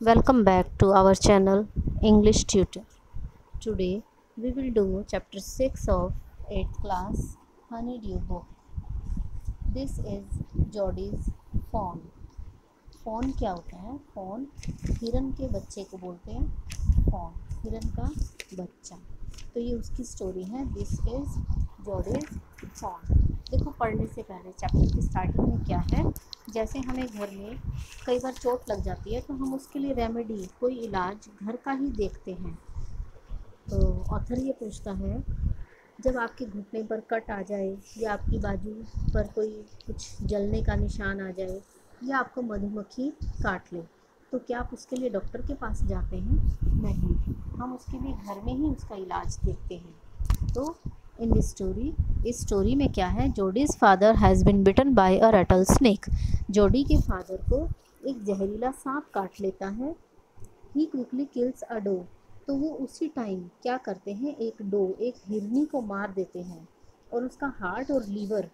Welcome back to our channel English Tutor. Today we will do chapter 6 of 8th class Honeydew book. This is Jodie's fawn. Fawn क्या होता है? Fawn हिरन के बच्चे को बोलते हैं फॉन, हिरन का बच्चा। तो ये उसकी स्टोरी है। This is Jodie's fawn. देखो, पढ़ने से पहले चैप्टर की स्टार्टिंग में क्या है, जैसे हमें घर में कई बार चोट लग जाती है तो हम उसके लिए रेमेडी, कोई इलाज घर का ही देखते हैं। तो ऑथर ये पूछता है, जब आपके घुटने पर कट आ जाए या आपकी बाजू पर कोई कुछ जलने का निशान आ जाए या आपको मधुमक्खी काट ले, तो क्या आप उसके लिए डॉक्टर के पास जाते हैं? नहीं, हम उसके लिए घर में ही उसका इलाज देखते हैं। तो इन दिस स्टोरी, इस स्टोरी में क्या है, Jody's father has been bitten by a rattlesnake. Jody के फादर को एक जहरीला सांप काट लेता है। ही क्विकली किल्स अ डो। तो वो उसी टाइम क्या करते हैं, एक हिरनी को मार देते हैं और उसका हार्ट और लीवर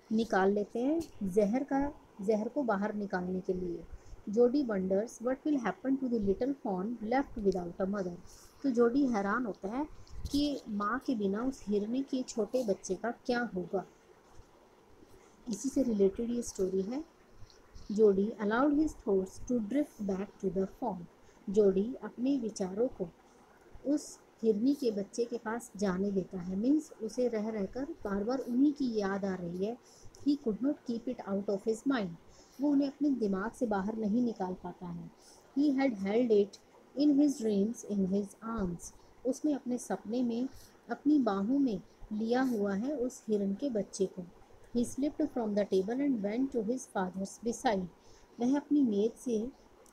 निकाल लेते हैं जहर को बाहर निकालने के लिए। Jodie wonders what will happen to the little fawn left without a mother. तो जोडी हैरान होता है कि माँ के बिना उस हिरनी के छोटे बच्चे का क्या होगा। इसी से रिलेटेड ये स्टोरी है। Jodie allowed his thoughts to drift back to the fawn. Jodie अपने विचारों को उस हिरनी के बच्चे के पास जाने देता है। मीन्स उसे रह रहकर बार बार उन्हीं की याद आ रही है। He could not keep it out of his mind. वो उन्हें अपने दिमाग से बाहर नहीं निकाल पाता है। He had held it in his dreams in his arms. उसने अपने सपने में अपनी बाहों में लिया हुआ है उस हिरन के बच्चे को। He slipped from the table and went to his father's beside. वह अपनी मेज से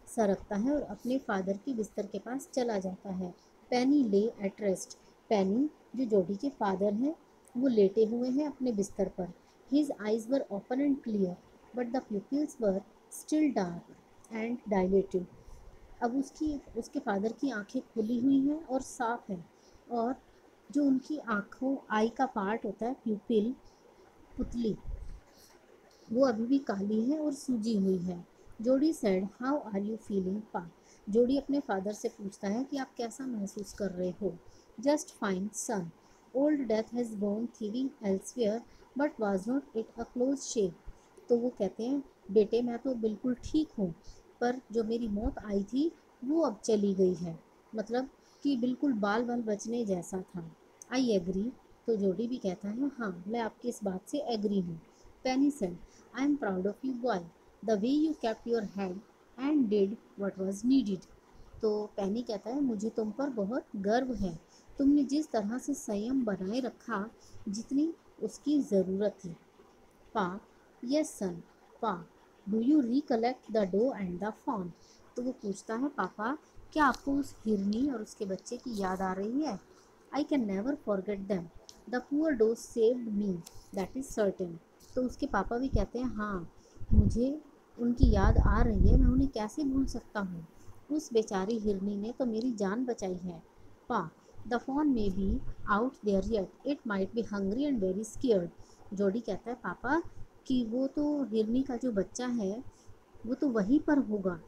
सरकता है और अपने फादर के बिस्तर के पास चला जाता है। पेनी ले एट रेस्ट। पेनी, जो जोडी के फादर हैं, वो लेटे हुए हैं अपने बिस्तर पर। His eyes were open and clear but the pupils were still dark and dilated. अब उसके फादर की आंखें खुली हुई हैं और साफ हैं, और जो उनकी आँखों, आई का पार्ट होता है, प्यूपिल, पुतली, वो अभी भी काली है और सूजी हुई है। Jodie said, how are you feeling pa. Jodie अपने फादर से पूछता है कि आप कैसा महसूस कर रहे हो। Just fine son. Old death has gone thieving elsewhere but was not it a close shave. तो वो कहते हैं, बेटे मैं तो बिल्कुल ठीक हूँ, पर जो मेरी मौत आई थी वो अब चली गई है। मतलब कि बिल्कुल बाल बाल बचने जैसा था। I agree. तो जोडी भी कहता है, हाँ मैं आपकी इस बात से एग्री हूँ। पेनी said, I am proud of you, boy. The way you kept your head and did what was needed. तो पेनी कहता है, मुझे तुम पर बहुत गर्व है। तुमने जिस तरह से संयम बनाए रखा जितनी उसकी ज़रूरत थी। पा, yes son, pa, do you recollect the doe and the fawn. तो वो पूछता है, पापा क्या आपको उस हिरनी और उसके बच्चे की याद आ रही है? I can never forget them. The poor doe saved me, that is certain. तो उसके पापा भी कहते हैं, हाँ मुझे उनकी याद आ रही है, मैं उन्हें कैसे भूल सकता हूँ। उस बेचारी हिरनी ने तो मेरी जान बचाई है। Pa, the fawn may be out there yet, it might be hungry and very scared. Jody कहता है, पापा कि वो तो हिरनी का जो बच्चा है वो तो वहीं पर होगा,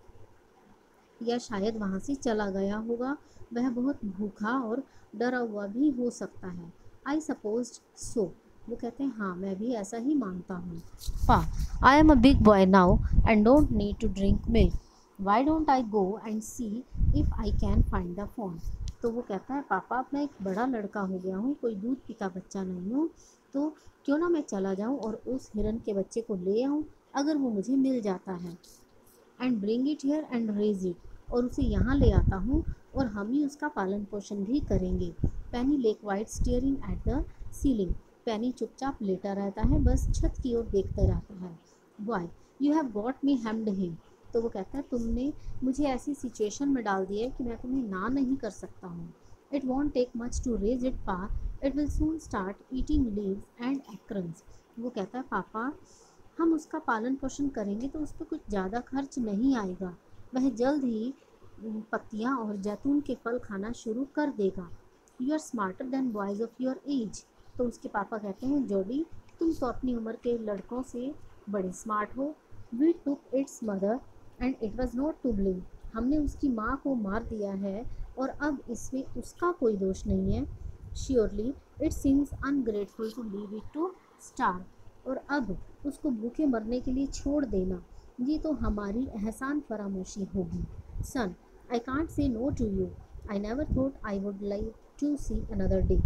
या शायद वहाँ से चला गया होगा। वह बहुत भूखा और डरा हुआ भी हो सकता है। I suppose so. वो कहते हैं, हाँ मैं भी ऐसा ही मानता हूँ। Pa, I am a big boy now and don't need to drink milk. Why don't I go and see if I can find the fawn. तो वो कहता है, पापा अब मैं एक बड़ा लड़का हो गया हूँ, कोई दूध पीता बच्चा नहीं हूँ, तो क्यों ना मैं चला जाऊँ और उस हिरन के बच्चे को ले आऊँ अगर वो मुझे मिल जाता है। And bring it here and raise it, और उसे यहाँ ले आता हूँ और हम ही उसका पालन पोषण भी करेंगे। Penny lay quiet staring at the ceiling. Penny चुपचाप लेटा रहता है, बस छत की ओर देखता रहता है। Why you have got me hemmed him. तो वो कहता है, तुमने मुझे ऐसी सिचुएशन में डाल दिया है कि मैं तुम्हें ना नहीं कर सकता हूँ। It won't take much to raise it pa, it will soon start eating leaves and acorns. वो कहता है, पापा हम उसका पालन पोषण करेंगे तो उस पर कुछ ज़्यादा खर्च नहीं आएगा, वह जल्द ही पत्तियाँ और जैतून के फल खाना शुरू कर देगा। You are smarter than boys of your age. तो उसके पापा कहते हैं, जोडी तुम तो अपनी उम्र के लड़कों से बड़े स्मार्ट हो। We took its mother and it was not to blame. हमने उसकी माँ को मार दिया है और अब इसमें उसका कोई दोष नहीं है। Surely it seems ungrateful to leave it to starve, और अब उसको भूखे मरने के लिए छोड़ देना, ये तो हमारी एहसान फरामोशी होगी। Son, I can't say no to you, I never thought I would like to see another day.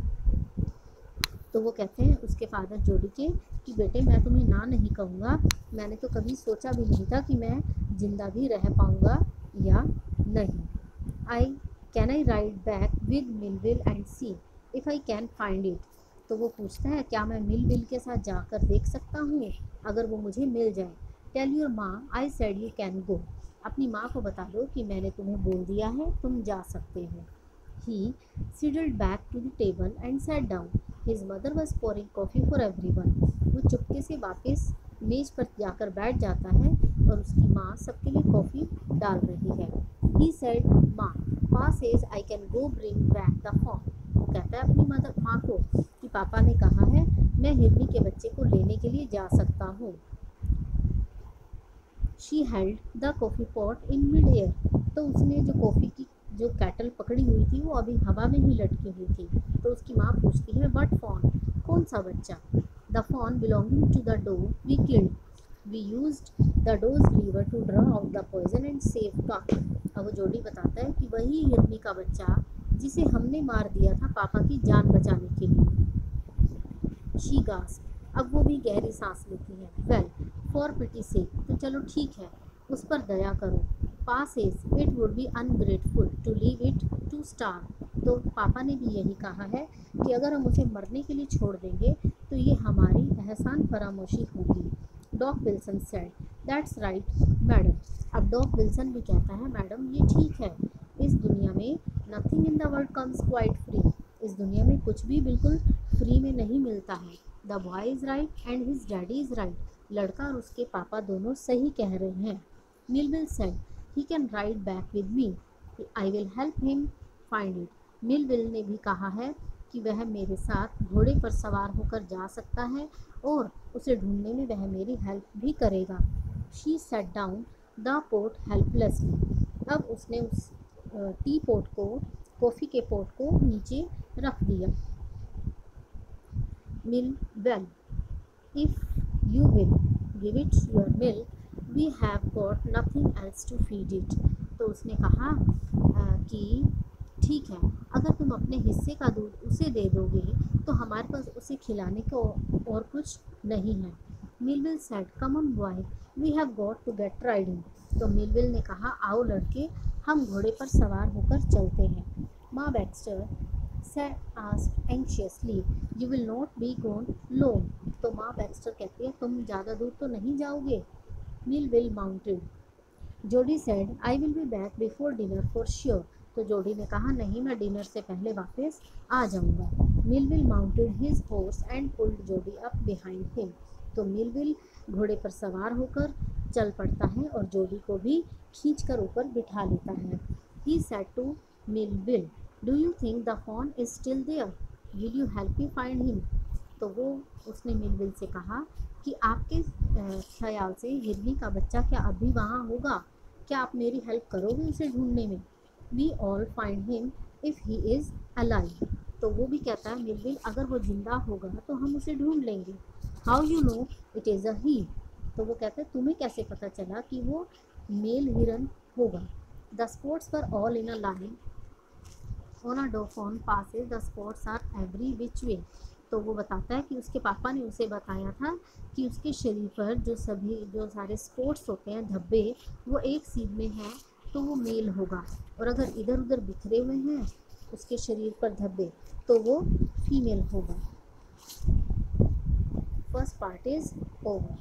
तो वो कहते हैं उसके फादर जोडी के कि बेटे मैं तुम्हें ना नहीं कहूँगा, मैंने तो कभी सोचा भी नहीं था कि मैं ज़िंदा भी रह पाऊँगा या नहीं। I ride back with Millville and see if I can find it. तो वो पूछता है क्या मैं मिलविल के साथ जाकर देख सकता हूँ अगर वो मुझे मिल जाए। टेल योर माँ I said you can go. अपनी माँ को बता दो कि मैंने तुम्हें बोल दिया है तुम जा सकते हो। He sidled back to the table and sat down. His mother was pouring coffee for everyone. वो चुपके से वापस मेज पर जाकर बैठ जाता है और उसकी माँ सबके लिए कॉफ़ी डाल रही है। He said, माँ, Pa says I can go bring back the fawn. वो कहता है अपनी माँ को कि पापा ने कहा है मैं हिरनी के बच्चे को लेने के लिए जा सकता हूँ। She held the coffee pot in mid-air. तो उसने जो कॉफ़ी की जो कैटल पकड़ी हुई थी वो अभी हवा में ही लटकी हुई थी। तो उसकी माँ पूछती है व्हाट फॉन, कौन सा बच्चा। The fawn belonging to the doe we killed, we used the doe's liver to draw out the poison and save का। अब वो जोडी बताता है कि वही हिरनी का बच्चा जिसे हमने मार दिया था पापा की जान बचाने के लिए। शी गास्प, अब वो भी गहरी सांस लेती है। वेल फॉर पिटी सेक, तो चलो ठीक है उस पर दया करो। Pa says it would be ungrateful to leave it to starve. तो पापा ने भी यही कहा है कि अगर हम उसे मरने के लिए छोड़ देंगे तो ये हमारी एहसान फरामोशी होगी। Doc Wilson said that's right madam. अब डॉक विल्सन भी कहता है मैडम ये ठीक है, इस दुनिया में nothing in the world comes quite free. इस दुनिया में कुछ भी बिल्कुल फ्री में नहीं मिलता है। The boy is right and his daddy is right. लड़का और उसके पापा दोनों सही कह रहे हैं। Millville said He can ride back with me. I will help him find it. Millville ने भी कहा है कि वह मेरे साथ घोड़े पर सवार होकर जा सकता है और उसे ढूंढने में वह मेरी हेल्प भी करेगा। She sat down the pot helplessly. अब उसने उस टी पोट को, कॉफ़ी के पोट को नीचे रख दिया। Well, if you will give it your milk, we have got nothing else to feed it. तो उसने कहा कि ठीक है अगर तुम अपने हिस्से का दूध उसे दे दोगे तो हमारे पास उसे खिलाने को और कुछ नहीं है। Millwheel said come on boy we have got to get riding. तो मिलविल ने कहा आओ लड़के हम घोड़े पर सवार होकर चलते हैं। माँ Baxter said asked anxiously you will not be gone long। तो माँ बैक्स्टर कहती है तुम ज़्यादा दूर तो नहीं जाओगे। Millwheel mounted. Jody said I will be back before dinner for sure. तो जोडी ने कहा नहीं मैं डिनर से पहले वापस आ जाऊंगा। Millville mounted his horse and pulled जोडी अप बिहाइंड हिम। तो मिलविल घोड़े पर सवार होकर चल पड़ता है और जोडी को भी खींचकर ऊपर बिठा लेता है। He said to Millwheel do you think the fawn is still there, will you help me find him. तो उसने मिलविल से कहा कि आपके ख्याल से हिरनी का बच्चा क्या अभी वहाँ होगा, क्या आप मेरी हेल्प करोगे उसे ढूंढने में। We'll find him if he is alive. तो वो भी कहता है मिलविल अगर वो ज़िंदा होगा तो हम उसे ढूंढ लेंगे। How you know it is a he. तो वो कहते हैं तुम्हें कैसे पता चला कि वो मेल हिरन होगा। The spots were all in a line on a doe fawn passes the spots are every which way. तो वो बताता है कि उसके पापा ने उसे बताया था कि उसके शरीर पर जो सारे स्पॉट्स होते हैं धब्बे वो एक सीध में हैं तो वो मेल होगा, और अगर इधर उधर बिखरे हुए हैं उसके शरीर पर धब्बे तो वो फीमेल होगा। First part is over.